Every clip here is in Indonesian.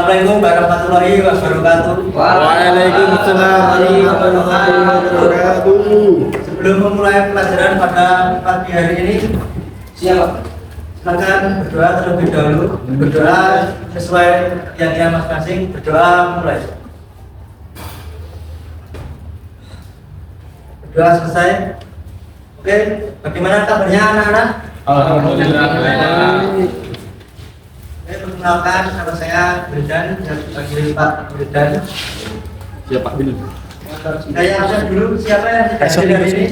Assalamualaikum warahmatullahi wabarakatuh. Waalaikumsalam warahmatullahi wabarakatuh. Sebelum memulai pelajaran pada pagi hari ini, silakan berdoa terlebih dahulu. Berdoa sesuai yang masing-masing. Berdoa mulai. Berdoa selesai. Oke, bagaimana kabarnya anak-anak? Alhamdulillah. Perkenalkan, nama saya Wildan, yang dipanggil Pak Wildan. Siap Pak Wil. Saya absen dulu, siapa yang tidak hadir hari ini?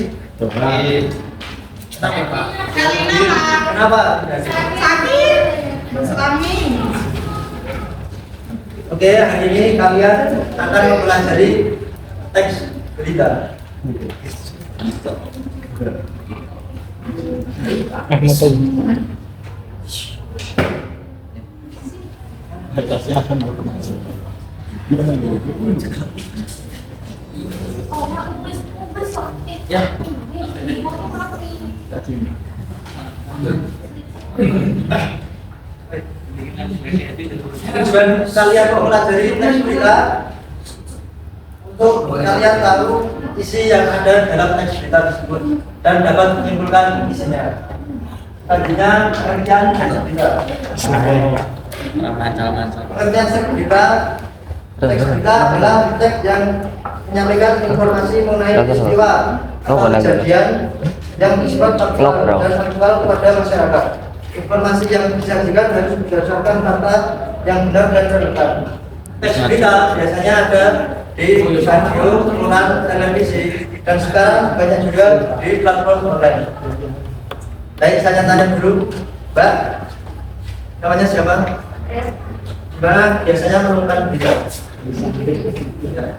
Kenapa? Sakit, berselami. Oke, hari ini kalian akan mempelajari teks berita. Ya. Tujuan kalian mempelajari teks berita untuk kalian tahu isi yang ada dalam teks berita tersebut dan dapat menyimpulkan isinya. Tadinya pengertian teks berita. Pengertian teks berita. Teks berita adalah teks yang menyampaikan informasi mengenai peristiwa atau kejadian yang bersifat faktual dan faktual kepada masyarakat. Informasi yang disajikan harus berdasarkan fakta yang benar dan relevan. Teks berita biasanya ada di radio, koran, televisi, dan sekarang banyak juga di platform online. Baik, saya tanya dulu, Mbak, namanya siapa? Mbak biasanya menemukan berita.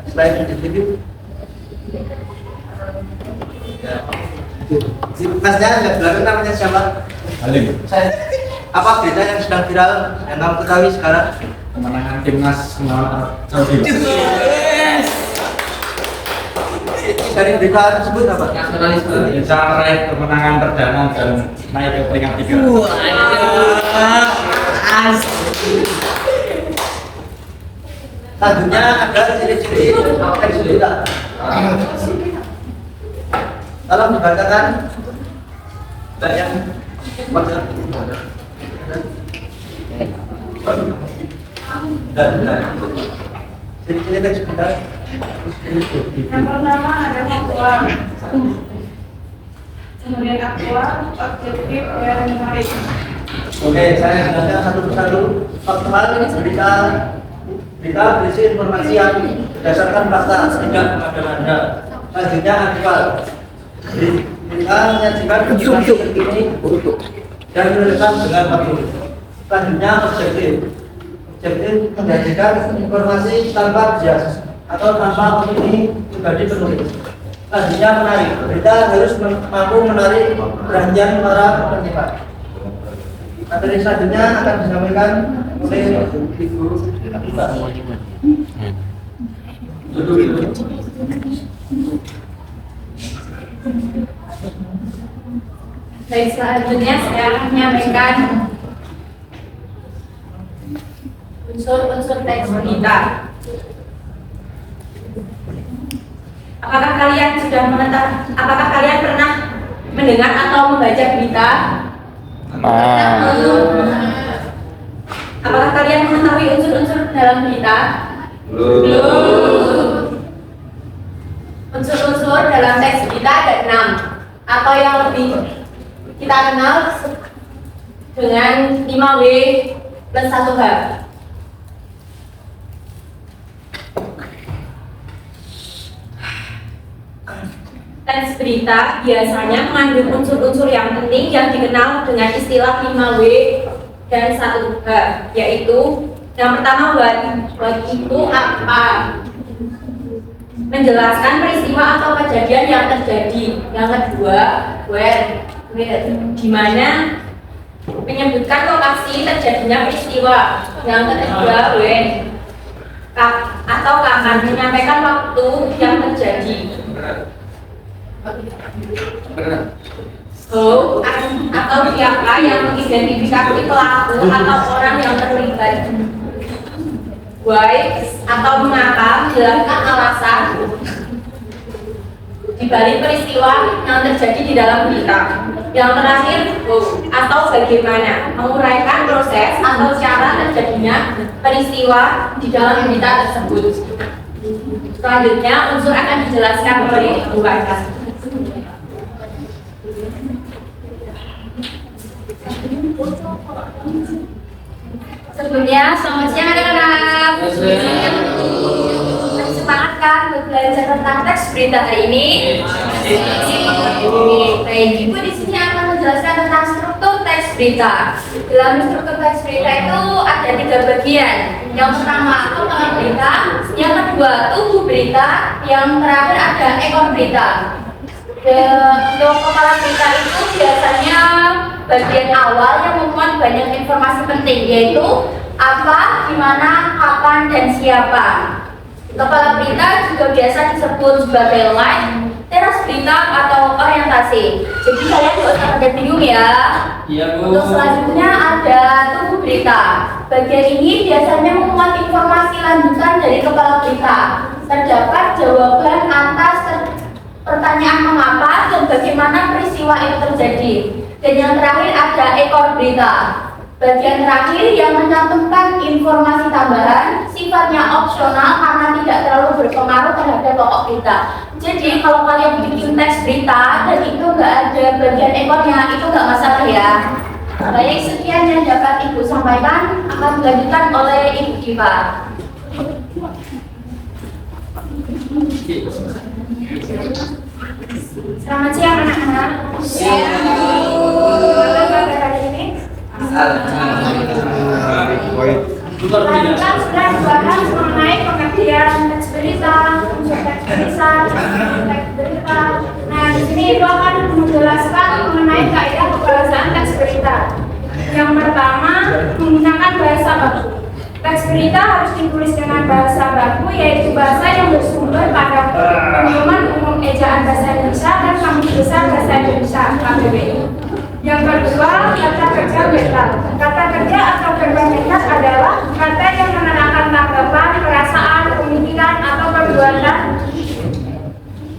Selain itu, masnya yang belakang namanya siapa? Halim. Saya. Apa berita yang sedang viral yang kamu ketahui sekarang? Kemenangan timnas melawan Arab Saudi. Dari berita tersebut apa? Indonesia meraih kemenangan perdana dan naik ke peringkat 3. Selanjutnya ada ciri-ciri teks berita. Tolong dibacakan. Mbak yang baca. Ciri-ciri teks berita. Yang pertama ada faktual, kemudian aktual, objektif, dan menarik. Oke, saya jelaskan satu persatu. Faktual berita berisi informasi yang berdasarkan fakta tidak mengada-ngada. Selanjutnya aktual. Berita menyajikan informasi terkini dan relevan dengan waktu. Selanjutnya objektif. Objektif menyajikan informasi tanpa bias atau tanpa opini pribadi penulis. Selanjutnya menarik. Berita harus mampu menarik perhatian para penikmat. Materi selanjutnya akan disampaikan oleh Ibu Mbak. Baik, selanjutnya saya akan menyampaikan unsur-unsur teks berita. Apakah kalian pernah mendengar atau membaca berita? Apakah kalian mengetahui unsur-unsur dalam berita? Belum. Unsur-unsur dalam teks berita ada 6, atau yang lebih kita kenal dengan 5W plus 1H. Teks berita biasanya mengandung unsur-unsur yang penting yang dikenal dengan istilah 5W dan 1H, yaitu yang pertama what itu apa, menjelaskan peristiwa atau kejadian yang terjadi. Yang kedua where, di mana, menyebutkan lokasi terjadinya peristiwa. Yang ketiga when, atau kapan, menyampaikan waktu yang terjadi. Who atau siapa yang mengidentifikasi pelaku atau orang yang terlibat. why atau mengapa, menjelaskan alasan di balik peristiwa yang terjadi di dalam berita. Yang terakhir, atau bagaimana, menguraikan proses atau cara terjadinya peristiwa di dalam berita tersebut. Selanjutnya, unsur akan dijelaskan oleh Bu Aika. Sebelumnya, selamat siang anak-anak. Semangat kan belajar tentang teks berita hari ini? Baik, Ibu di sini akan menjelaskan tentang struktur teks berita. Dalam struktur teks berita itu ada 3 bagian. Yang pertama kepala berita, yang kedua tubuh berita, yang terakhir ada ekor berita. Untuk kepala berita itu biasanya bagian awal yang memuat banyak informasi penting, yaitu apa, di mana, kapan, dan siapa. Kepala berita juga biasa disebut sebagai line, teras berita atau orientasi. Jadi kalian tidak usah pada bingung ya. Iya, Bu. Untuk selanjutnya ada tubuh berita. Bagian ini biasanya memuat informasi lanjutan dari kepala berita. Terdapat jawaban atas pertanyaan mengapa dan bagaimana peristiwa itu terjadi. Dan yang terakhir ada ekor berita. Bagian terakhir yang mencantumkan informasi tambahan, sifatnya opsional karena tidak terlalu berpengaruh terhadap pokok berita. Jadi kalau kalian bikin teks berita dan itu nggak ada bagian ekornya, itu nggak masalah ya. Baik, sekian yang dapat Ibu sampaikan, akan dilanjutkan oleh Ibu Diva. Selamat siang anak-anak. Bagaimana hari ini? Kita sudah dibahas mengenai pengertian teks berita, unsur teks berita, teks berita. Nah, di sini Ibu akan menjelaskan mengenai kaidah kebahasaan teks berita. Yang pertama, menggunakan bahasa baku. Teks berita harus ditulis dengan bahasa baku, yaitu bahasa yang bersumber pada Pedoman Umum Ejaan Bahasa Indonesia dan Kamus Besar Bahasa Indonesia (KBBI). Yang kedua, kata kerja mental. Kata kerja atau verba mental adalah kata yang menerangkan tanggapan, perasaan, pemikiran, atau perbuatan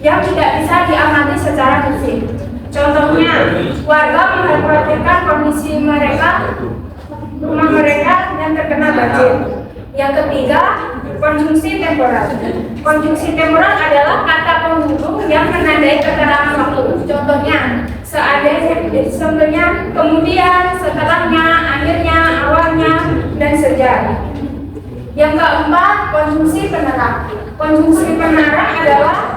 yang tidak bisa diamati secara fisik. Contohnya, warga mengkhawatirkan kondisi rumah mereka yang terkena banjir. Yang ketiga, konjungsi temporal. Konjungsi temporal adalah kata penghubung yang menandai keterangan waktu. Contohnya, sebenarnya, kemudian, setelahnya, akhirnya, awalnya, dan sejak. Yang keempat, konjungsi penerang. Konjungsi penerang adalah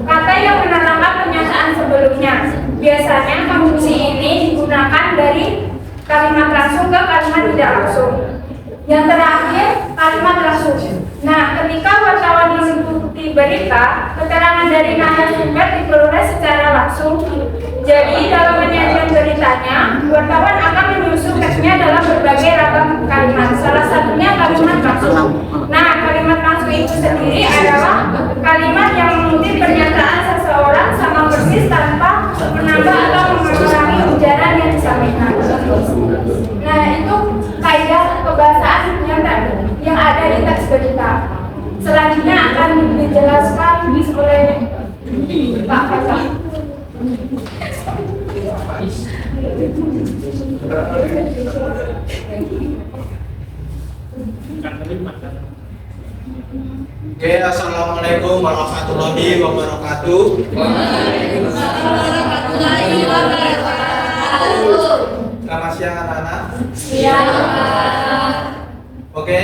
kata yang menerangkan pernyataan sebelumnya. Biasanya konjungsi ini digunakan dari kalimat langsung ke kalimat tidak langsung. Yang terakhir, kalimat langsung. Nah, ketika wartawan meliputi berita, keterangan dari narasumber diperoleh secara langsung. Jadi, dalam penyajian beritanya, wartawan akan menyusun teksnya dalam berbagai ragam kalimat. Salah satunya kalimat langsung. Nah, kalimat langsung itu sendiri adalah kalimat yang mengutip pernyataan seseorang sama persis tanpa menambah atau mengurangi ujaran yang disampaikan. Nah, itu kaidah kebahasaan yang ada di teks berita. Selanjutnya akan dijelaskan oleh Pak Fajar. Oke, assalamualaikum warahmatullahi wabarakatuh. Selamat siang anak-anak. Siang. Oke,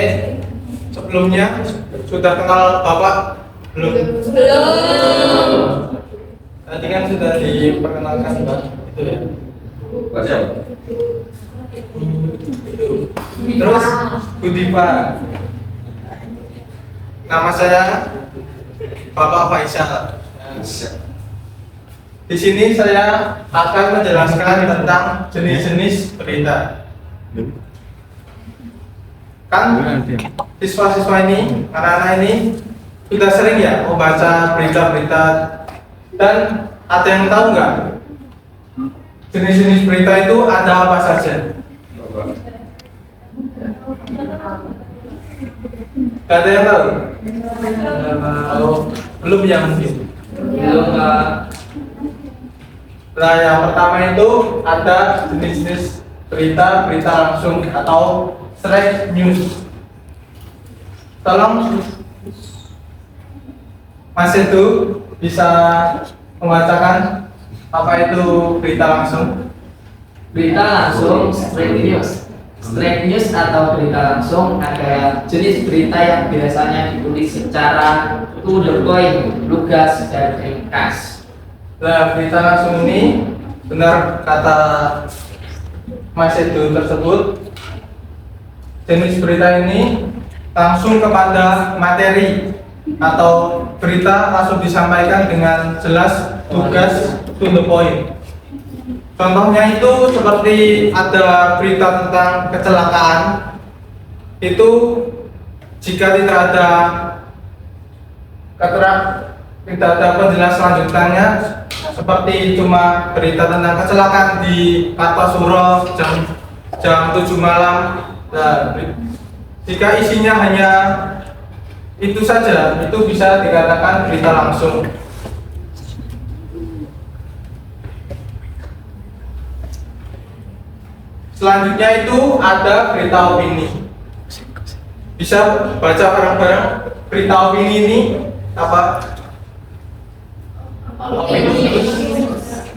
sebelumnya sudah kenal Bapak belum? Belum. Tadi kan sudah diperkenalkan Pak, itu ya. Terus Bu Diva. Nama saya Bapak Faisal. Di sini saya akan menjelaskan tentang jenis-jenis berita. Kan siswa-siswa ini, anak-anak ini sudah sering ya membaca berita-berita, dan ada yang tahu nggak jenis-jenis berita itu ada apa saja? Gak ada yang tahu? Oh, belum ya mungkin. Belum. Nah, yang pertama itu ada jenis-jenis berita langsung atau straight news. Tolong Mas Edu bisa membacakan apa itu berita langsung? Berita langsung straight news. Straight news atau berita langsung adalah jenis berita yang biasanya ditulis secara to the point, lugas dan ringkas. Nah, berita langsung ini benar kata Mas Edu tersebut. Jenis berita ini langsung kepada materi atau berita langsung disampaikan dengan jelas, lugas, to the point. Contohnya itu seperti ada berita tentang kecelakaan, itu jika tidak ada penjelasan lanjutannya, seperti cuma berita tentang kecelakaan di Kartosuro jam 7 malam. Nah, jika isinya hanya itu saja, itu bisa dikatakan berita langsung. Selanjutnya itu ada berita opini. Bisa baca bareng-bareng berita opini ini apa? Opini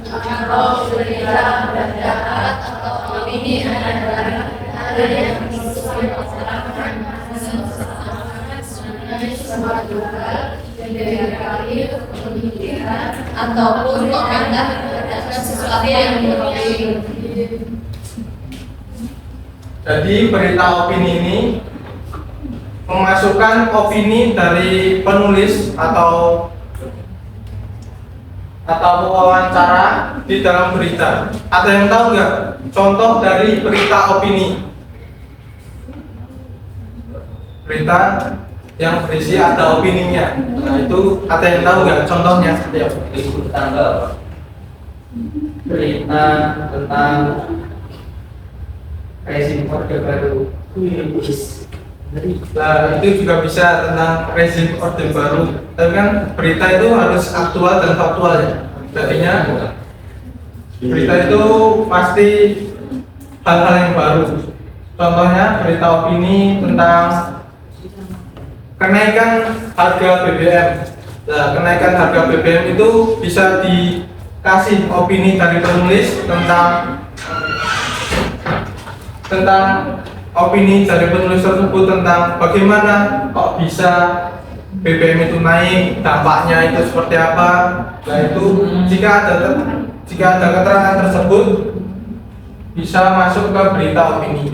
atau berita pendapat atau opini adalah hal yang ataupun komentar terhadap sesuatu yang diopini. Jadi berita opini ini memasukkan opini dari penulis atau wawancara di dalam berita. Ada yang tahu nggak contoh dari berita opini? Berita yang berisi ada opininya. Nah, itu ada yang tahu nggak contohnya? Ya. Berita tentang rezim orde baru. Nah, itu juga bisa tentang rezim orde baru. Tapi kan berita itu harus aktual dan faktual ya. Jadinya berita itu pasti hal-hal yang baru. Contohnya berita opini tentang kenaikan harga BBM. Nah, kenaikan harga BBM itu bisa dikasih opini dari penulis tentang opini dari penulis tersebut tentang bagaimana kok bisa BBM itu naik, dampaknya itu seperti apa. Nah, itu jika ada keterangan tersebut bisa masuk ke berita opini.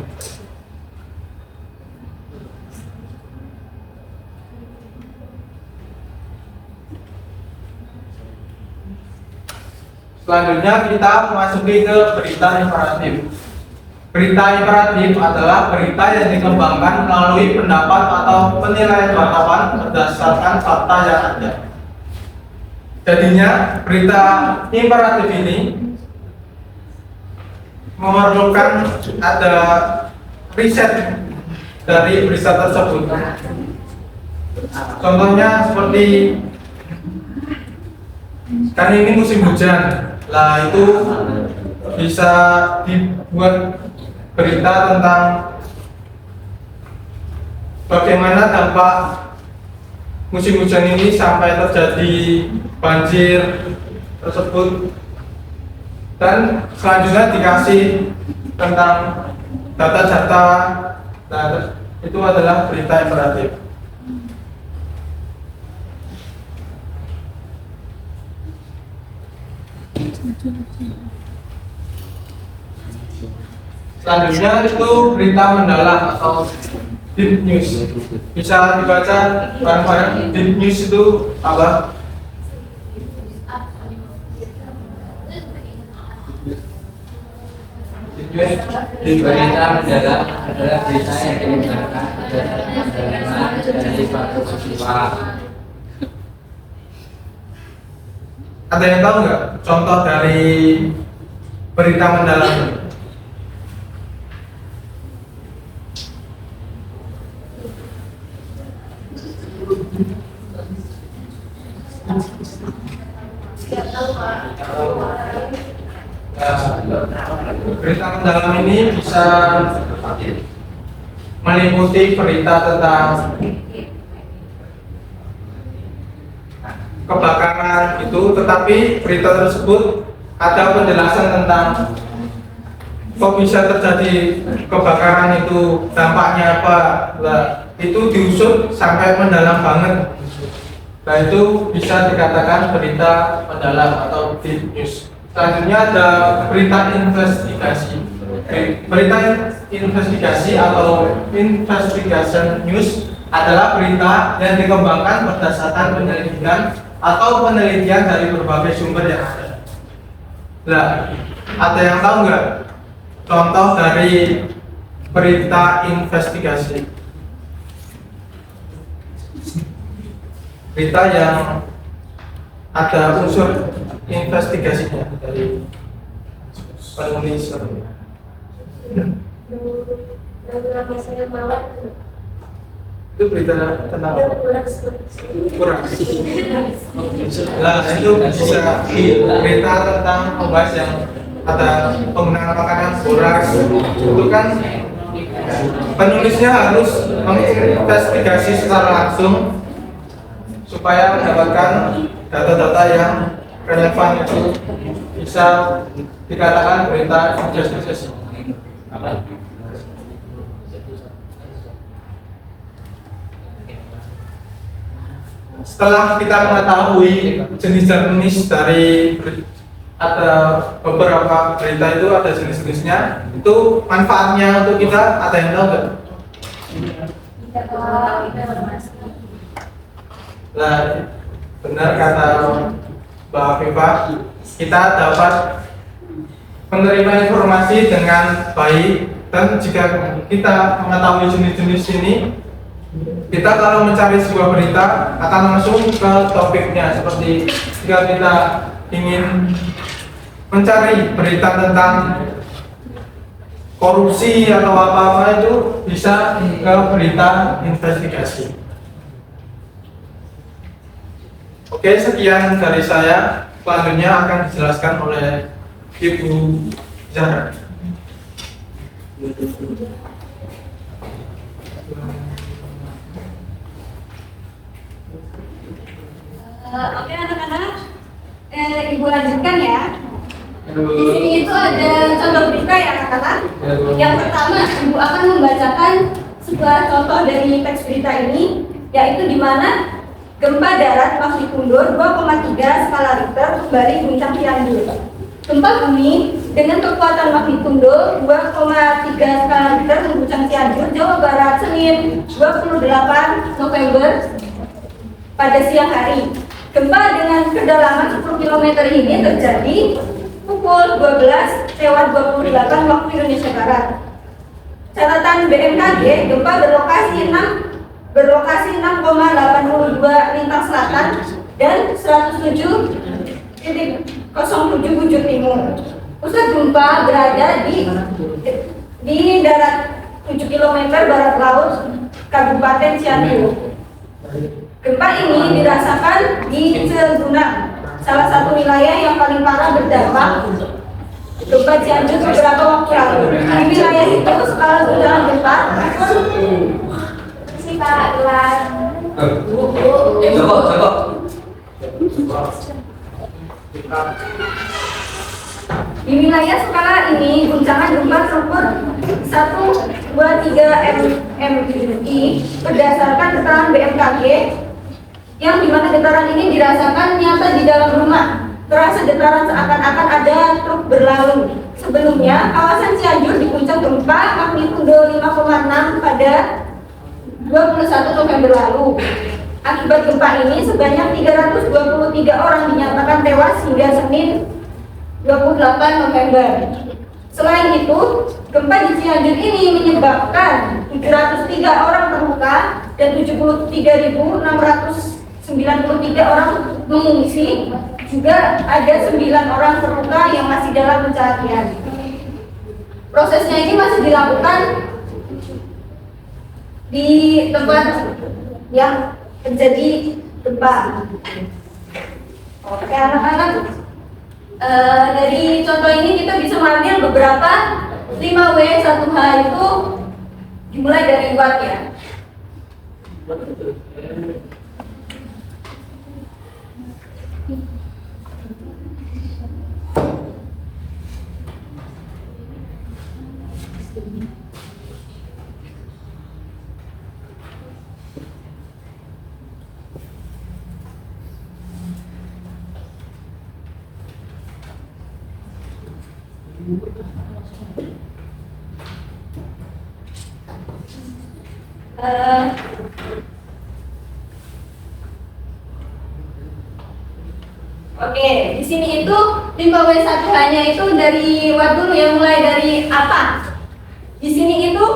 Selanjutnya kita memasuki ke berita imperatif. Berita imperatif adalah berita yang dikembangkan melalui pendapat atau penilaian wartawan berdasarkan fakta yang ada. Jadinya berita imperatif ini memerlukan ada riset dari berita tersebut. Contohnya seperti kan ini musim hujan, lah itu bisa dibuat berita tentang bagaimana dampak musim hujan ini sampai terjadi banjir tersebut, dan selanjutnya dikasih tentang data-data. Nah, itu adalah berita imperatif. Selanjutnya itu berita mendalam atau deep news. Bisa dibaca bareng-bareng. Deep news itu apa? Berita mendalam adalah berita yang diungkapkan dari suatu peristiwa. Ada yang tahu nggak contoh dari berita mendalam? Berita mendalam ini bisa meliputi berita tentang kebakaran itu, tetapi berita tersebut ada penjelasan tentang kok bisa terjadi kebakaran itu, dampaknya apa. Nah, itu diusut sampai mendalam banget. Nah, itu bisa dikatakan berita mendalam atau deep news. Selanjutnya ada berita investigasi. Berita investigasi atau investigation news adalah berita yang dikembangkan berdasarkan penyelidikan atau penelitian dari berbagai sumber yang ada. Nah, ada yang tahu nggak contoh dari berita investigasi? Berita yang ada unsur investigasinya dari penulis. Itu berita tentang kurang. Nah, itu bisa berita tentang membahas yang ada penggunaan makanan borax. Itu kan penulisnya harus menginvestigasi secara langsung supaya mendapatkan data-data yang relevan. Itu bisa dikatakan berita investigasi. Setelah kita mengetahui jenis-jenis dari ada beberapa berita itu ada jenis-jenisnya, itu manfaatnya untuk kita ada yang tahu nggak? Nah, benar kata Mbak Afifah, kita dapat menerima informasi dengan baik, dan jika kita mengetahui jenis-jenis ini, kita kalau mencari sebuah berita akan langsung ke topiknya. Seperti jika kita ingin mencari berita tentang korupsi atau apa-apa, itu bisa ke berita investigasi. Oke, sekian dari saya. Selanjutnya akan dijelaskan oleh Ibu Zahra. Oke anak-anak, Ibu lanjutkan ya. Di sini itu ada contoh berita ya anak-anak. Yang pertama, Ibu akan membacakan sebuah contoh dari teks berita ini, yaitu di mana gempa darat magnitudo 2,3 skala Richter kembali guncang Cianjur. Gempa bumi dengan kekuatan magnitudo 2,3 skala Richter mengguncang Cianjur, Jawa Barat, Senin 28 November pada siang hari. Gempa dengan kedalaman 10 km ini terjadi pukul 12:28 waktu Indonesia Barat. Catatan BMKG, gempa berlokasi 6,82 lintang selatan dan 107,07 bujur timur. Pusat gempa berada di darat 7 km barat laut Kabupaten Cianjur. Gempa ini dirasakan di Cilegunang, salah satu wilayah yang paling parah berdampak gempa Cianjur beberapa waktu lalu. Di wilayah itu skala guncangan gempa Di wilayah skala ini guncangan gempa terukur 1,23 MMI berdasarkan keterangan BMKG, yang dimana getaran ini dirasakan nyata di dalam rumah. Terasa getaran seakan-akan ada truk berlalu. Sebelumnya, kawasan Cianjur diguncang gempa magnitudo 5,6 pada 21 November lalu. Akibat gempa ini sebanyak 323 orang dinyatakan tewas hingga Senin 28 November. Selain itu, gempa di Cianjur ini menyebabkan 703 orang terluka dan 73.693 orang mengungsi. Juga ada 9 orang terluka yang masih dalam pencarian. Prosesnya ini masih dilakukan di tempat yang terjadi gempa. Oke anak-anak, dari contoh ini kita bisa mengambil beberapa 5W 1H itu dimulai dari watt ya. Oke, di sini itu 5W1H-nya itu dari watt dulu ya, mulai dari apa? Di sini itu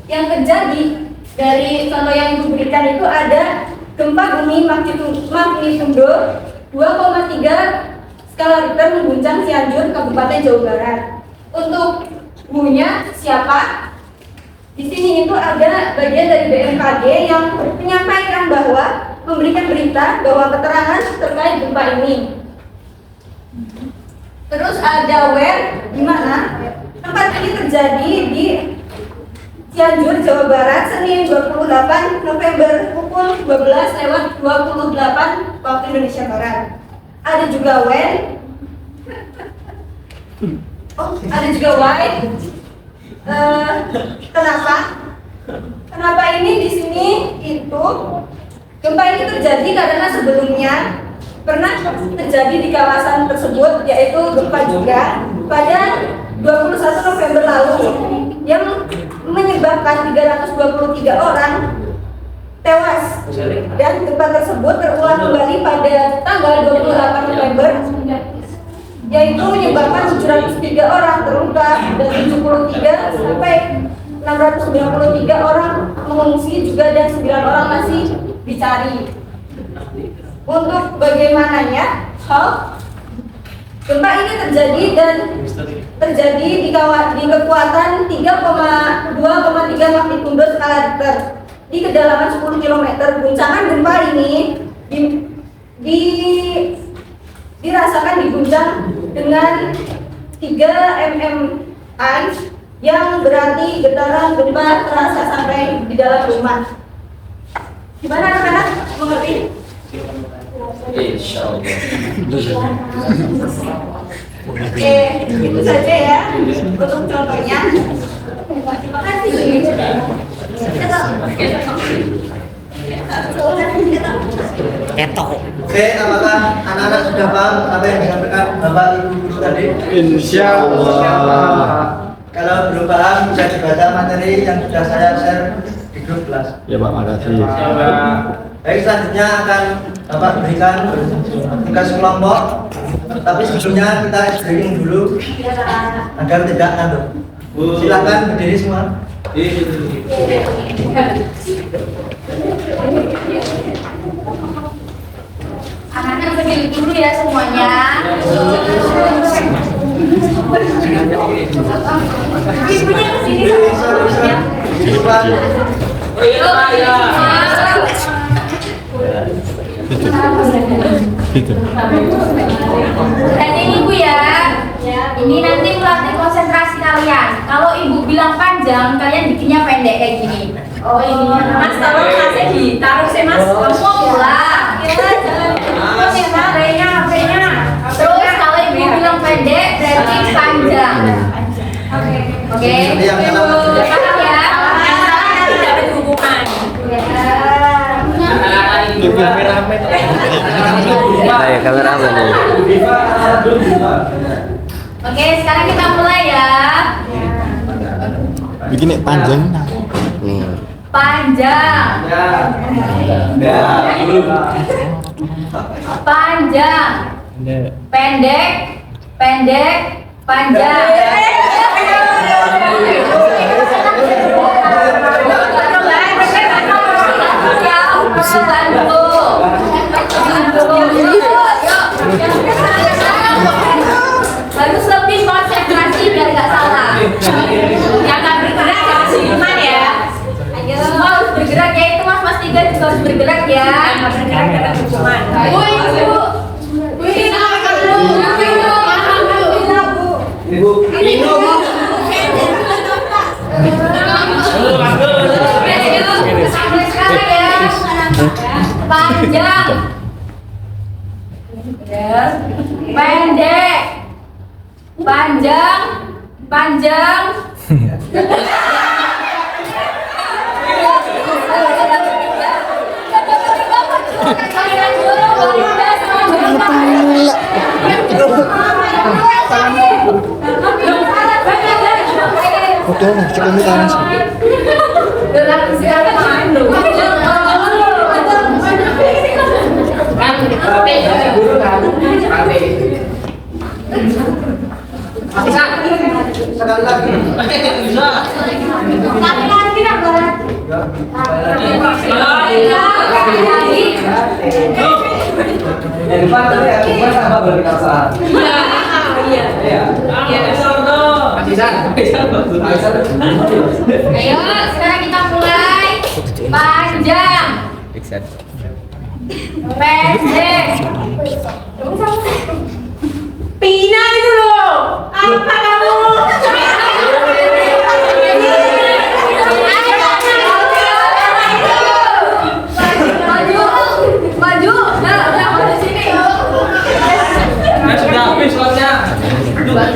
yang terjadi dari contoh yang Ibu berikan itu ada gempa bumi magnitudo 2,3 skala Richter mengguncang Cianjur, Kabupaten Jawa Barat. Untuk Bu-nya siapa? Di sini itu ada bagian dari BMKG yang menyampaikan bahwa memberikan berita bahwa keterangan terkait gempa ini. Terus ada where, di mana tempat ini terjadi di Cianjur, Jawa Barat, Senin 28 November pukul 12:28 waktu Indonesia Barat. Ada juga when, ada juga why. Kenapa ini di sini itu gempa ini terjadi karena sebelumnya pernah terjadi di kawasan tersebut, yaitu gempa juga pada 21 November lalu yang menyebabkan 323 orang tewas, dan gempa tersebut terulang kembali pada tanggal 28 November yaitu menyebabkan 703 orang terluka dan 73 sampai 693 orang mengungsi juga, dan 9 orang masih dicari. Untuk bagaimananya, gempa ini terjadi dan terjadi di kekuatan 3,2,3 magnitudo skala Richter di kedalaman 10 km. Guncangan gempa ini dirasakan diguncang dengan 3 mmi yang berarti getaran gempa terasa sampai di dalam rumah. Gimana anak-anak, mengerti? Insya Allah. Oke, itu saja ya untuk contohnya. Terima kasih. Oke, apakah anak-anak sudah paham apa yang disampaikan Bapak Ibu guru tadi? Insya Allah. Kalau belum paham bisa dibaca materi yang sudah saya share di grup kelas. Ya Pak, makasih. Baik, selanjutnya akan Bapak berikan tugas kelompok. Tapi sebelumnya kita screening dulu agar tidak ngantuk. Silakan berdiri semua. Anak-anak berdiri dulu ya semuanya. Ibunya kesini sama Dan ini Bu ya, ini nanti melatih konsentrasi kalian. Kalau Ibu bilang panjang, kalian bikinnya pendek kayak gini. Oh ini Mas, tolong kasih ditaruh sih Mas. Kamu pulang. Kita jangan HP-nya. Terus kalau Ibu bilang pendek, berarti panjang. Oke. Yang salah Paham ya? Yang salah nanti dapat hukuman. Ayo kameramen nih. Oke, sekarang kita mulai ya. Bikin panjang. Nih. Panjang. Panjang. Pendek. Panjang. Harus lebih konsentrasi biar nggak salah. Yang nggak bergerak jangan siluman ya. Semua harus bergerak ya, itu Mas 3 juga harus bergerak ya. Nggak bergerak dapat hukuman. Bu, Pendek. Panjang. Panjang. Oke, cukup tangan. Sekali lagi. Yang depan tadi aku sama berkasaan. Ayo, sekarang kita mulai. Panjang. Pendek. Pina itu loh. Apa kamu? Maju. Maju. Nah, udah maju sini. Sudah habis waktunya.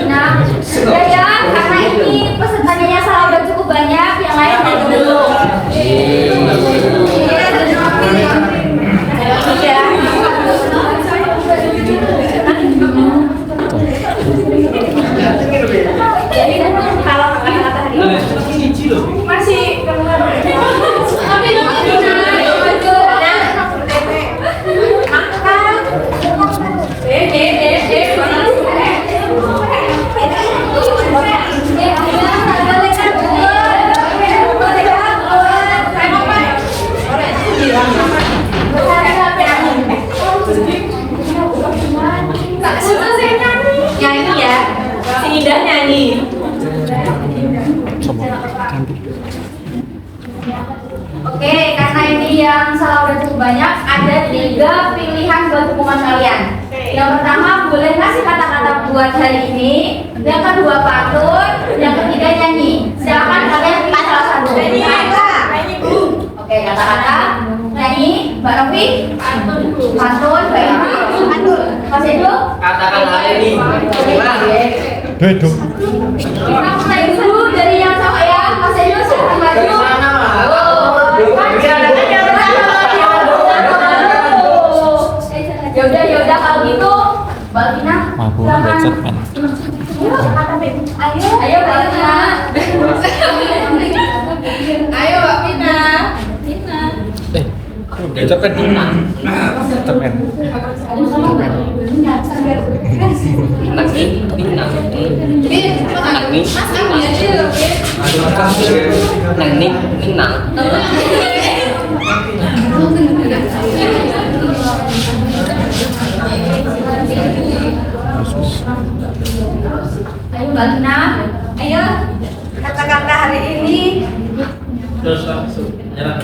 Nah, udah ya, karena ini pesertanya salah udah cukup banyak, yang lain naik dulu. Jadi kalau kata-kata hari ini masih nyanyi ya, si Indah nyanyi. Oke, karena ini yang salah udah cukup banyak, ada 3 pilihan buat hukuman kalian. Yang pertama boleh ngasih kata-kata buat hari ini, yang kedua pantun, yang ketiga nyanyi. Silakan kalian pilih salah satu. Oke, kata-kata nyanyi, Mbak Novi. Pantun, Mbak Indi. Pantun. Mas Edo. Katakan hari ini. Gimana? Bedo. Kita mulai dulu dari yang sama ya, Mas Edo silahkan maju. Dari mana, Mas? Ya udah kalau gitu, Mbak Tina. Mabuk silakan. becet men. Ayo Mbak Tina. Ayo Mbak Tina. Becet kan? Temen. Ayo Mbak Tina. Ayo. Kata-kata hari ini Terus langsung nyerah.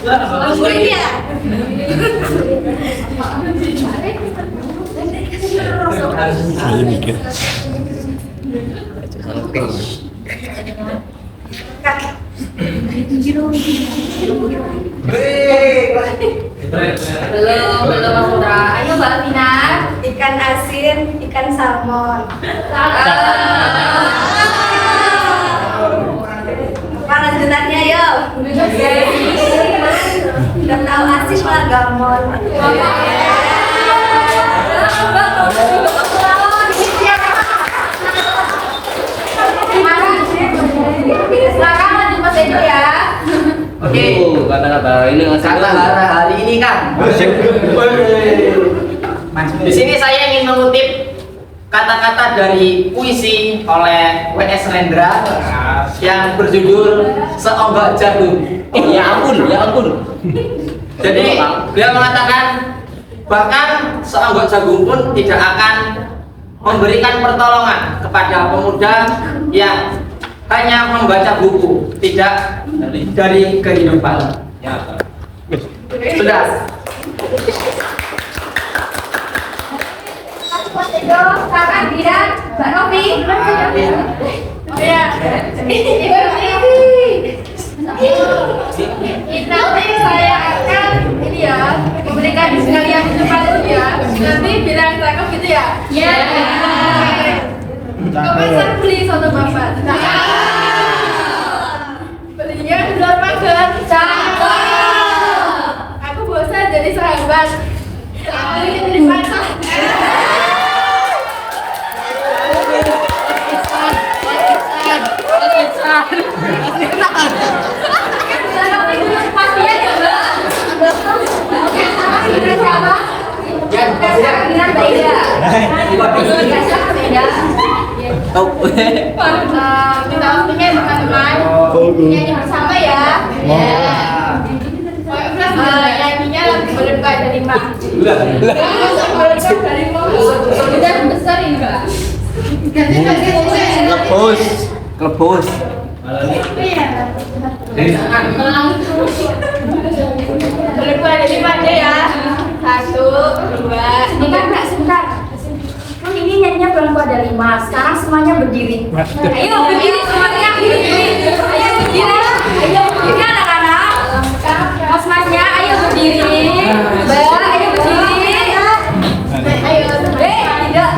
ini ya. Ayo mikir. Belum Mas Putra. Ayo Mbak Tina. Ikan asin, ikan salmon. Apa lanjutannya yo? Udah tahu asin malah gamon. Silakan lanjut Mas Edo ya. Oke, kata-kata ini kata-kata hari ini kan. Di sini saya ingin mengutip kata-kata dari puisi oleh W.S. Rendra yang berjudul Seonggok Jagung. Ya ampun. Jadi dia mengatakan bahkan seonggok jagung pun tidak akan memberikan pertolongan kepada pemuda yang hanya membaca buku, tidak dari kehidupan. Sudah. Mas Edo, Kakak Dian, Mbak Novi. Ya. Nanti saya akan ini ya, memberikan sinyal yang cepat ya. Nanti bilang cakep gitu ya. Iya. Kapan saya beli soto bapak? Belinya di luar pagar. Aku bosan jadi sahabat. Aku jadi pacar. Kita waktunya teman-teman nyanyi bersama ya. Nyanyinya lagu berdebat dari Mak. Udah besar ini Kak. Klepus. Berdebat dari Mak aja ya. 1, 2, Ini kan Kak sebentar. Kan ini nyanyinya berangkat ada 5. Sekarang semuanya berdiri. Ayo berdiri semuanya berdiri. Ayo berdiri. Ayo berdiri anak-anak. Mas-masnya ayo berdiri. Mbak ayo berdiri. Ayo. Tidak.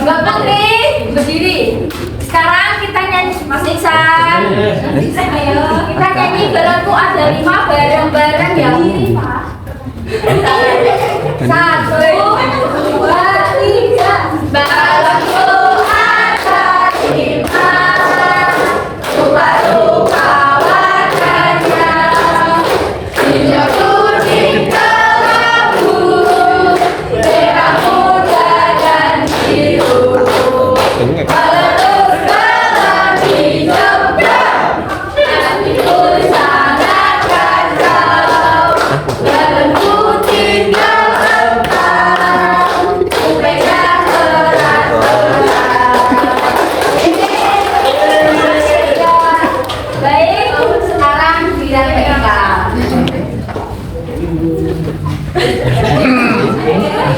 Mbak Putri berdiri. Sekarang kita nyanyi Mas Iksan. Ayo kita nyanyi berangkat ada 5 bareng-bareng ya. 1, 2, 3. Balonku ada 5, rupa-rupa warnanya. Hijau, kuning, kelabu, merah muda dan biru. Balonku dalam hijau dan hatiku sangatkan kau. Balonku tinggal engkau, ku pegang erat-erat. Baik, sekarang giliran mereka.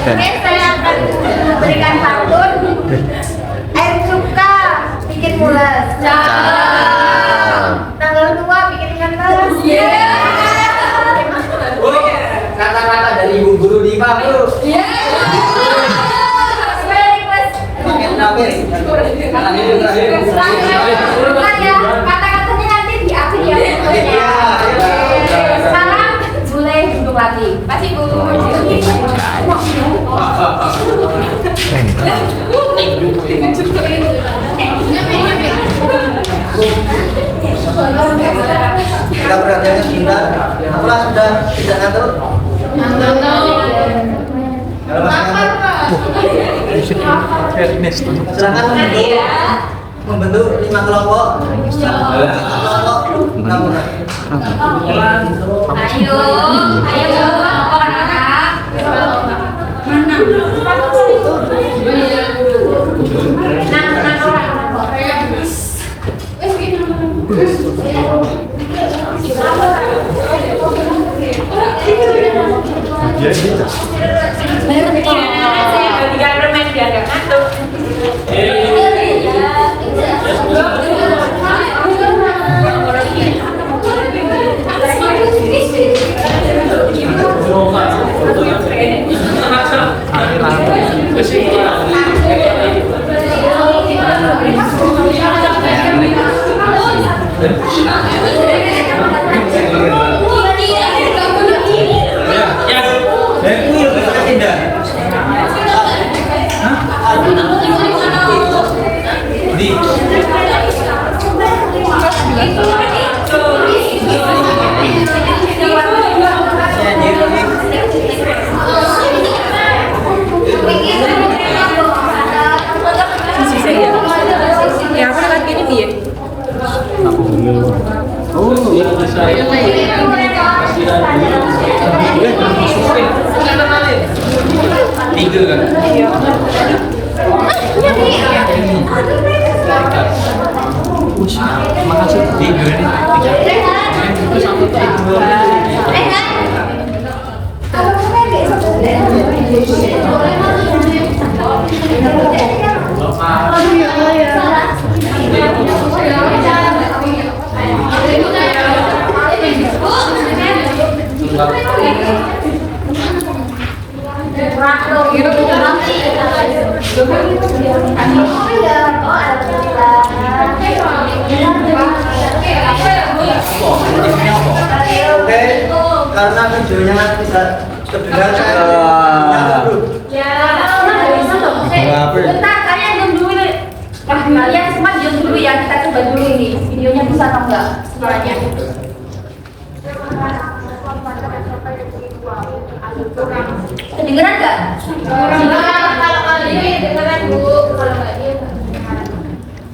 Oke, saya akan memberikan pantun. Air suka bikin mules. Tanggal 2 bikin ikan balas. Kata-kata dari ibu guru Diva, Bu. Kata-katanya nanti di akhir ya. Sekarang boleh duduk lagi. Pasti Bu. Kita perhatiannya sebentar. Apakah sudah tidak ngantuk? Kalau masih ngantuk, silakan membentuk 5 kelompok. 5 kelompok. Ayo, ayo anak-anak. Saya bagikan permen biar gak ngantuk. Tiga kan? Makasih. Tiga nih. Tiga. Oke, karena videonya tidak terdengar Bentar, kalian diam dulu nih. Kalian semua diam dulu ya, kita coba dulu ini videonya bisa atau enggak suaranya. Kedengeran enggak? Kalau kalian dengeran Bu, kalau enggak dia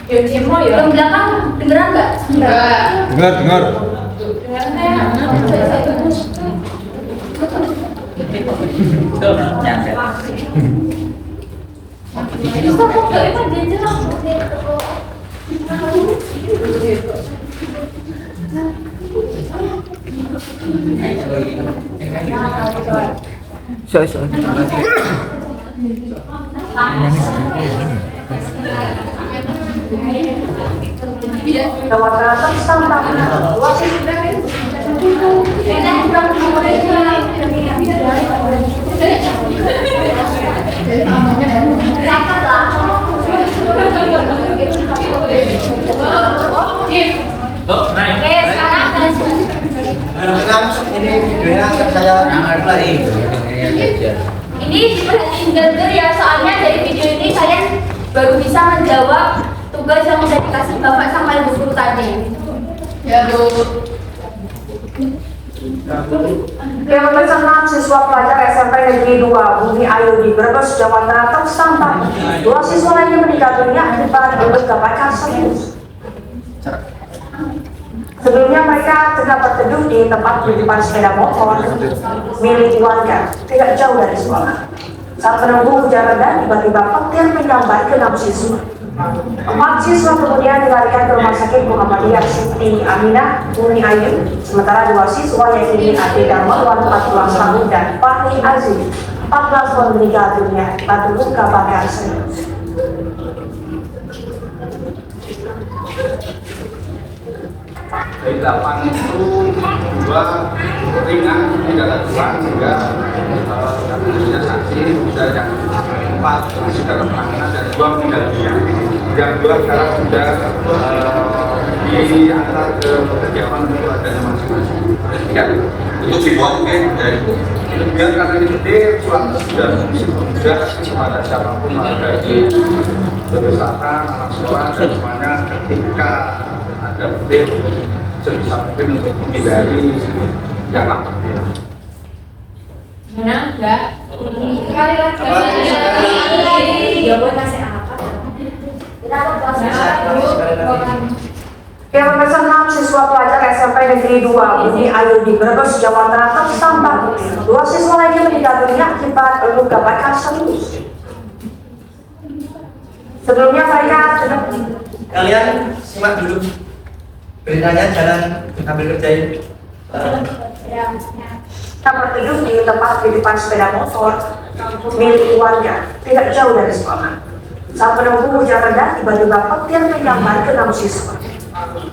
ya demo ya. Yang belakang dengeran enggak? Enggak. Dengar. ini videonya akan saya lagi. Ini diperhatiin bener ya, soalnya dari video ini kalian baru bisa menjawab tugas yang sudah dikasih Bapak sama Ibu Guru tadi. Ya, Bu. Yang berpesan siswa pelajar SMP Negeri 2 Bumi Ayu di Brebes, Jawa Tengah tersampak. 2 siswa lainnya meninggal dunia akibat luka serius. Sebelumnya mereka tengah berteduh di tempat penitipan sepeda motor milik warga tidak jauh dari sekolah. Saat menunggu hujan reda, tiba-tiba petir menyambar ke 6 siswa. 4 siswa kemudian dilarikan ke rumah sakit Muhammadiyah Siti Aminah Bumi Ayu, sementara 2 siswa yaitu Ade Darmawan 14 tahun dan Fahri Aziz 14 tahun meninggal dunia akibat luka bakar serius. Dari 8 itu 2 ringan, 3 lakukan sehingga kasusnya saksi bisa yang 4 sudah penanganan dan 2 meninggal dunia. Yang 2 sekarang sudah diantar ke kediaman keluarganya masing-masing. Ya, itu dibuat dari kemudian karena ini petir, surat sudah kepada siapapun dari berdasarkan anak sekolah dan semuanya ketika ada petir sebisa mungkin untuk menghindari yang lama. Mana? Enggak. Sekali lagi. Ya buat kasih apa? Kita Yang berpesan 6 siswa pelajar SMP Negeri 2 Bumi Ayu di Brebes, Jawa Tengah tersampak. 2 siswa lainnya meninggal dunia akibat luka bakar serius. Sebelumnya mereka Kalian simak dulu beritanya, jangan ambil kerjain. kita berteduh di tempat penitipan sepeda motor milik warga tidak jauh dari sekolah. Saat menunggu hujan reda, tiba-tiba petir menyambar ke 6 siswa.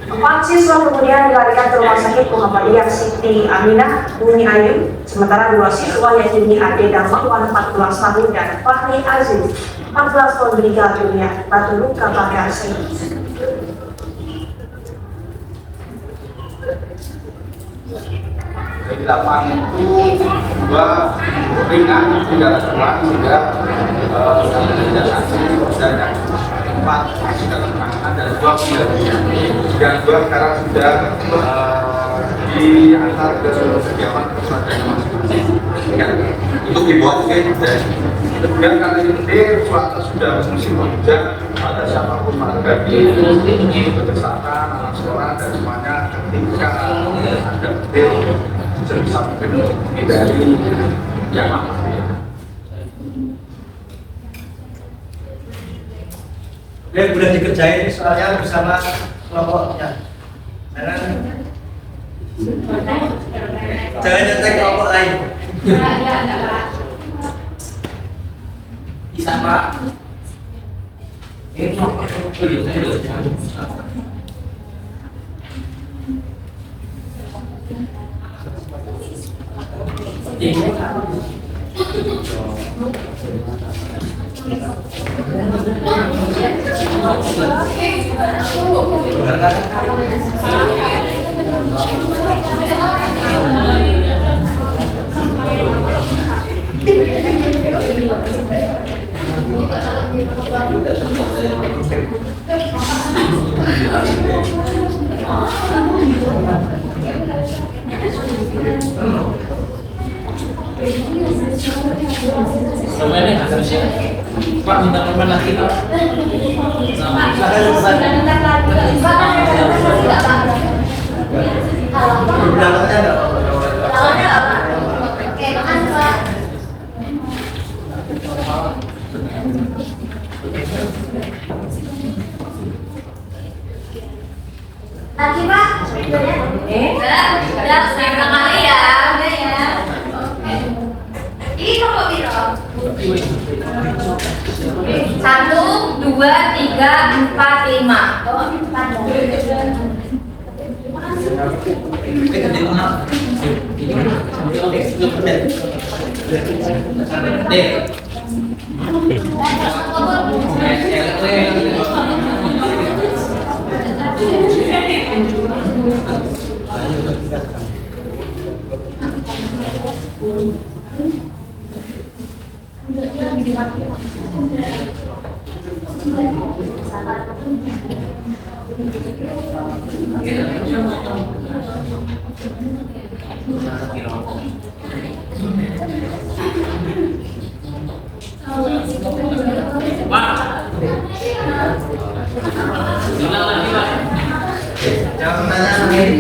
4 siswa kemudian dilarikan ke rumah sakit Muhammadiyah Siti Aminah Bumi Ayu, sementara 2 siswa yaitu Ade Darmawan 14 tahun dan Fahri Aziz 14 tahun meninggal dunia akibat luka bakar serius. Dari 8 itu 2 ringan, 3 lakukan sehingga kasusnya saksi bisa yang 4 sudah penanganan dan 2 meninggal dunia. Yang 2 sekarang sudah diantar ke kediaman keluarganya masing-masing. Ya, itu dibuat dari kemudian karena ini petir, surat sudah musim hujan pada siapapun warga di berdasarkan anak sekolah dan semuanya ketika ada petir sebisa mungkin untuk menghindari yang lama. Udah dikerjain soalnya bersama kelompoknya. Jangan nyetek kelompok lain. Bisa Pak. Pak minta teman lagi Pak. Lagi Pak. Udah saya kali ya. Udah ya. Ini nomor berapa? 1, 2, 3, 4, Jangan tanya ini.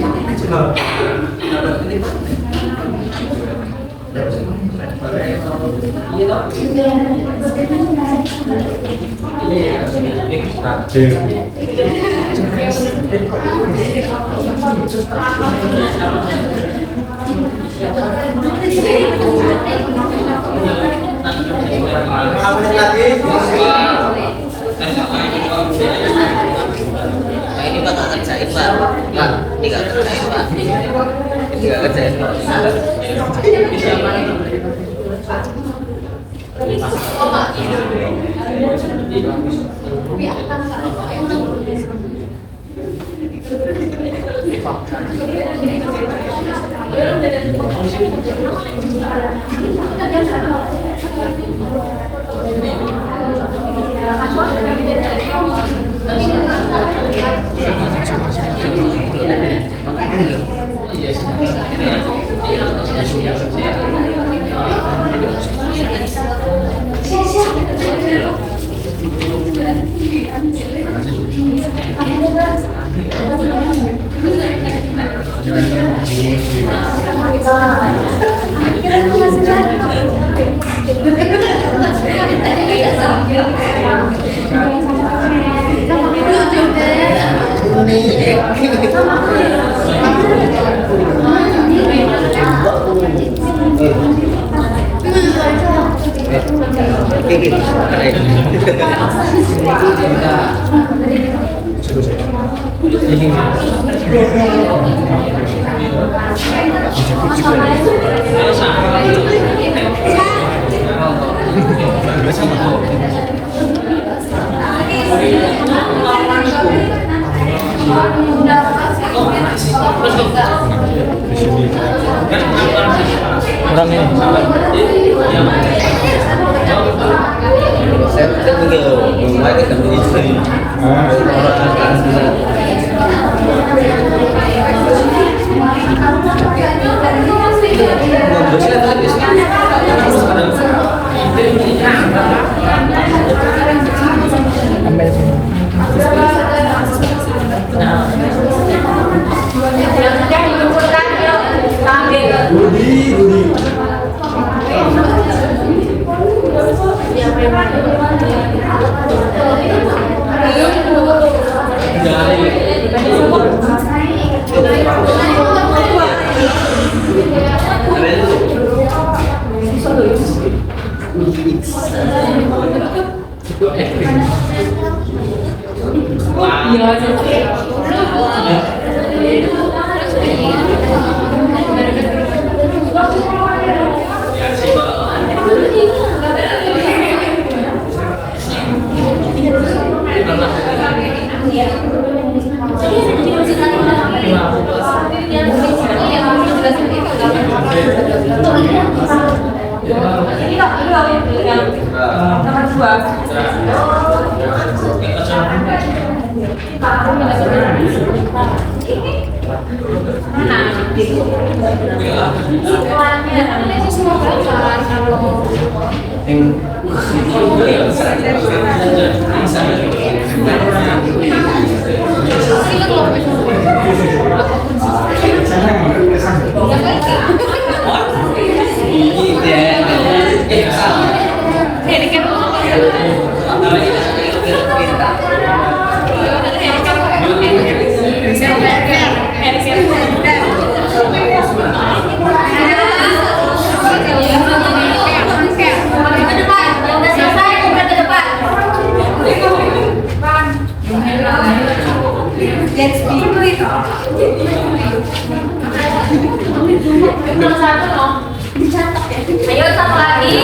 Ini Pak nggak kerjain Pak. Ini nggak kerjain Pak. Ini nggak kerjain Pak. Kurang ini. Saya juga mulai ketemu di sini. Ayo satu lagi.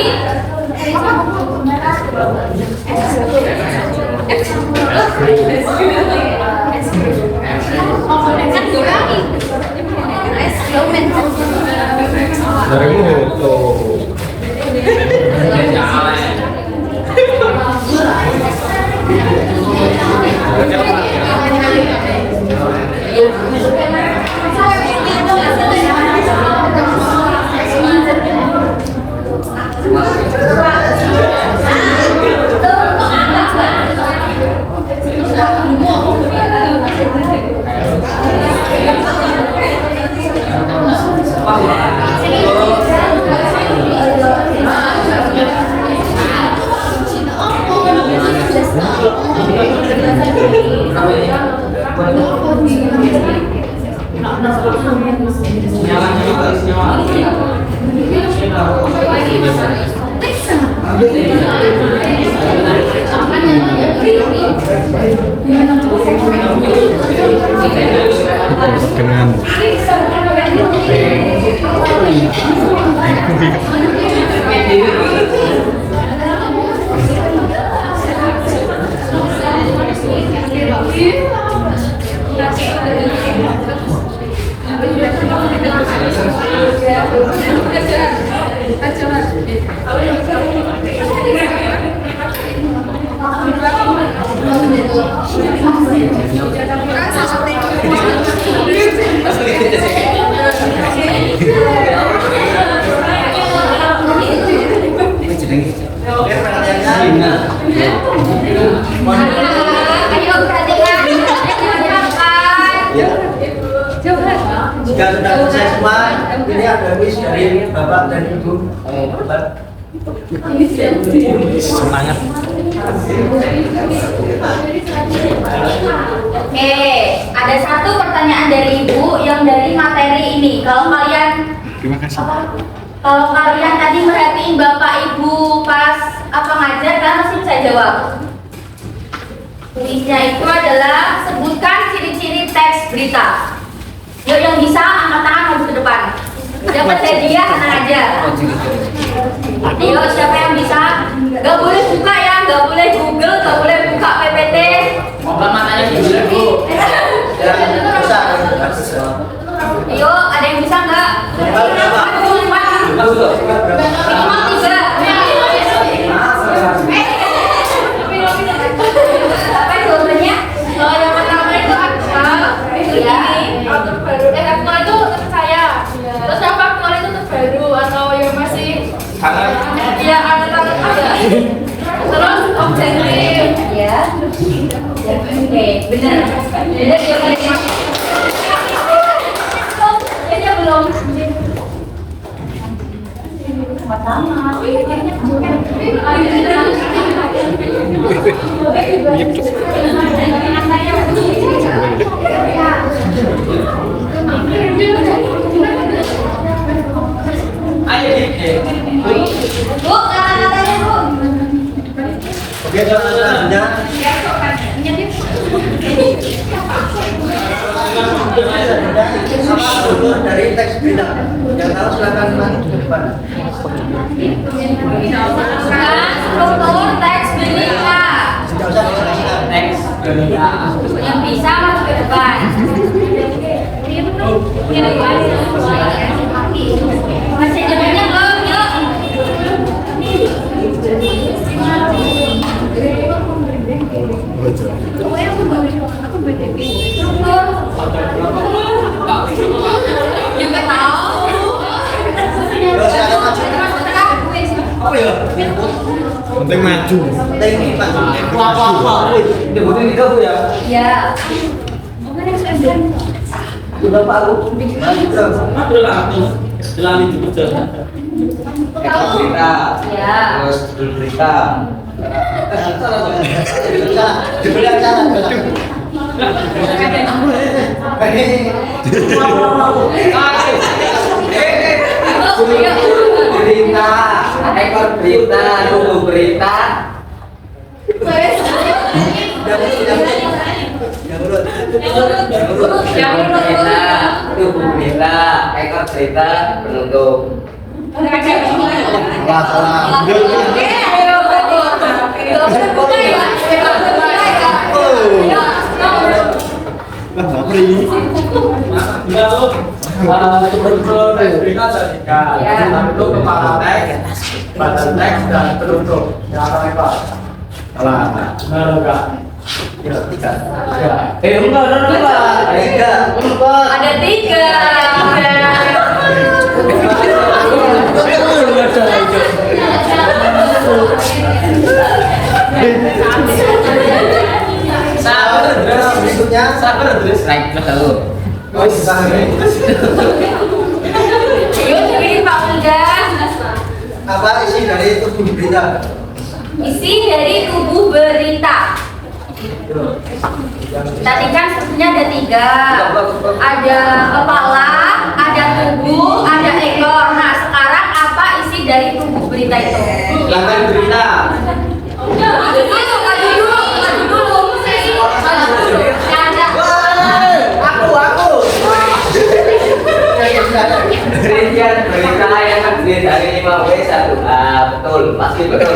Jika sudah selesai semua, ini ada wish dari Bapak dan Ibu. Semangat. Oke, ada satu pertanyaan dari Ibu yang dari materi ini. Kalau kalian tadi merhatiin Bapak Ibu pas apa ngajar, kan masih bisa jawab. Tulisnya itu adalah sebutkan ciri-ciri teks berita. Yuk yang bisa angkat tangan maju ke depan. Dapat hadiah, tenang aja. Ayo siapa yang bisa? Gak boleh buka ya, gak boleh Google, gak boleh buka PPT. Moga matanya dulu Bu. Ayo, ada yang bisa nggak? Minimal 3. Apa jawabannya? Kalau yang pertama itu aktual, ya. Terbaru. Aktual itu terpercaya. Terus yang faktual itu terbaru atau yang masih? Ya, ada. Terus objektif, ya. Oke, benar. Benar jawabannya. Kayaknya belum. Pertama. Bu, kata-katanya Bu. Oke, selanjutnya. Apa dari teks berita? Yang tahu silakan maju ke depan. struktur teks berita Tidak usah dijelaskan. Teks berita. yang bisa masuk ke depan. Masih jawabannya belum, yuk. Struktur. Juga tahu. Terus silakan maju. Apa ya? Penting maju. Penting maju. Apa-apa. Debutin tiga Bu ya. Ya. Udah Pak Bu. Berita. Ya. Terus berita. Diberi acara. Berita. Ekor berita. Tunggu berita. Berita. Tunggu berita. Ekor berita. Penutup. Berita cerita. Itu kepala teks, badan teks dan penutup. Yang akan apa? Salah. Enggak. Ya. Enggak. Ada tiga. Sabar terus naik betul. Yuk, jadi Pak Undang. Apa isi dari tubuh berita? Isi dari tubuh berita. Tadi kan strukturnya ada tiga. Ada kepala, ada tubuh, ada ekor. Nah, sekarang apa isi dari tubuh berita itu? Silakan berita. Maju dulu. Rincian berita yang terdiri dari 5W1A. Betul, pasti betul.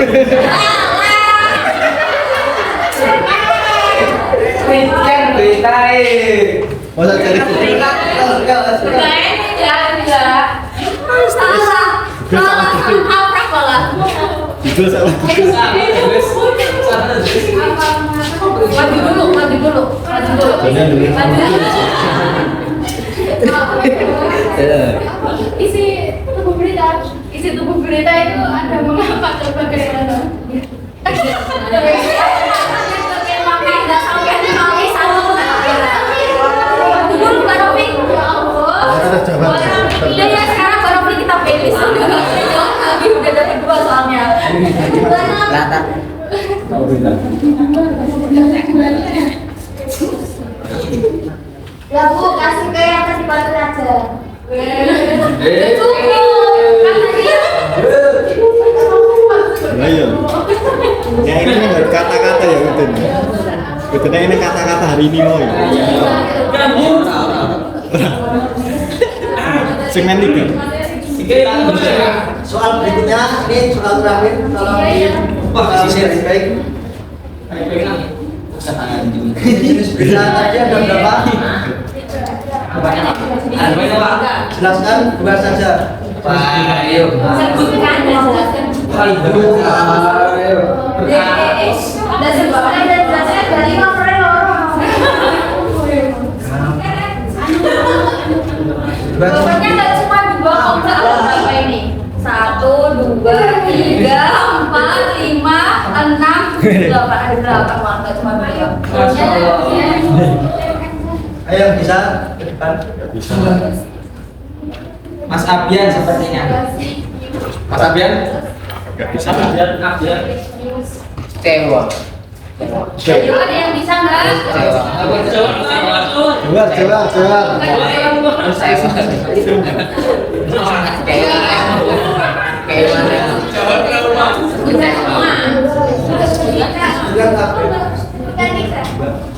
Rincian berita Masa jadi Maju dulu. Isi tubuh berita itu ada mengapa coba bagaimana? Iya ya, sekarang baru kita pilih. Udah dapat dua soalnya. Ya Bu, kasih ke yang kasih batu aja. Ayo. Ya ini kan kata-kata ya Udin. Udin ini kata-kata hari ini mau. Segmen 3. soal berikutnya ini soal terakhir tolong di baik. Jenis berita tadi ada berapa? Jelaskan dua saja. Ayo. Sebutkan dan jelaskan. Dan sebutkan dan jelaskan dari Pokoknya nggak cuma dua kok, ada berapa ini? 1, 2, 3, 4, 5, 6, 8. Ada 8 malah nggak cuma dua. Ayo bisa ke depan. Bisa. Mas Abian sepertinya. Mas Abian? Enggak bisa. Tewa. Ayo, ada yang bisa nggak?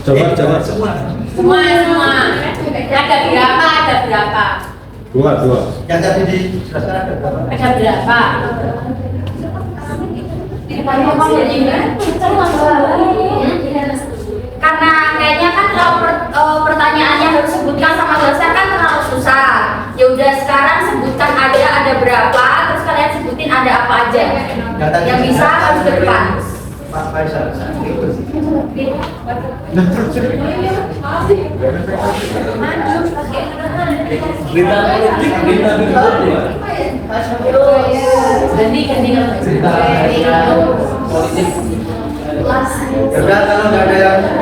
Jawab. Jawab. Semua. Ada berapa? Dua. Yang tadi dijelaskan ada berapa? Ada berapa? Karena kayaknya kan kalau pertanyaannya harus sebutkan sama dosen kan terlalu susah. Ya udah sekarang sebutkan ada berapa, terus kalian sebutin ada apa aja. Yang bisa harus ke depan. Pak Faisal. Udah kalau nggak ada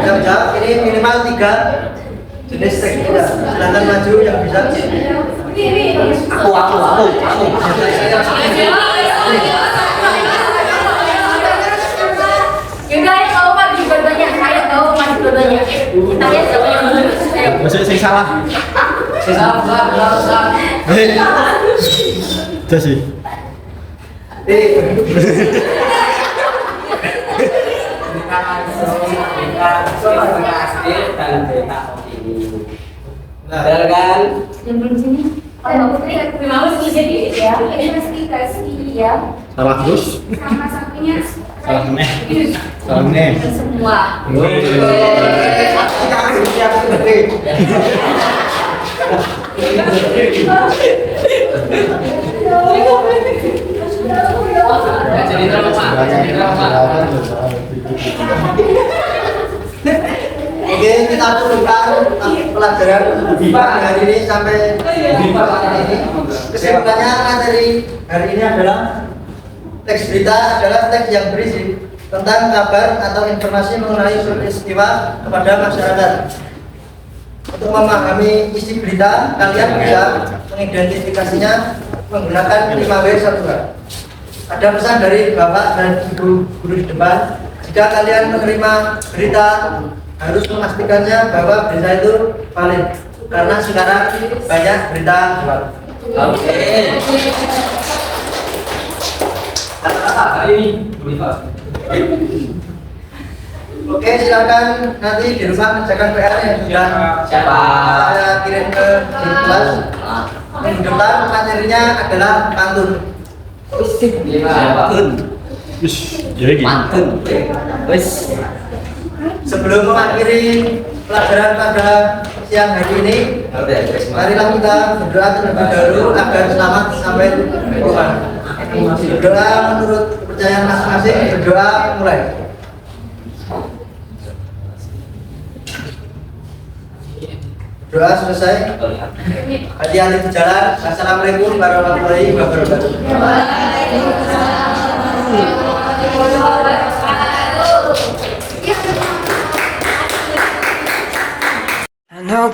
yang jawab ini minimal 3 jenis teks kita. Silakan maju yang bisa. Aku. Yaudah, tahu Pak di dua-duanya. Saya tahu Mas dua-duanya. Kita lihat siapa yang lulus. Ayo. Maksudnya saya salah. Saya salah. Itu sih. Benar kan? Yang belum sini. Mbak Putri, mau sih jadi ya. Ya. Salah terus. Sama sampingnya. Salah meneh. Salah meneh. Semua. Jadi drama. Oke, kita turunkan pelajaran BIPA hari ini sampai BIPA hari ini. Kesimpulannya materi hari ini adalah teks berita adalah teks yang berisi tentang kabar atau informasi mengenai peristiwa kepada masyarakat. Untuk memahami isi berita, kalian bisa mengidentifikasinya menggunakan 5W1H. Ada pesan dari Bapak dan Ibu guru di depan. Jika kalian menerima berita, harus memastikannya bahwa berita itu valid. Karena sekarang banyak berita hoax. Oke. Hari ini Oke, silakan nanti di rumah kerjakan PR yang sudah siapa? saya kirim ke kelas. Minggu depan materinya adalah pantun. Jadi gini. Mantun. Wes. Sebelum mengakhiri pelajaran pada siang hari ini, marilah kita berdoa terlebih dahulu agar selamat sampai rumah. Berdoa menurut kepercayaan masing-masing. Berdoa mulai. Doa selesai. Hati-hati di jalan. Assalamualaikum warahmatullahi wabarakatuh. I know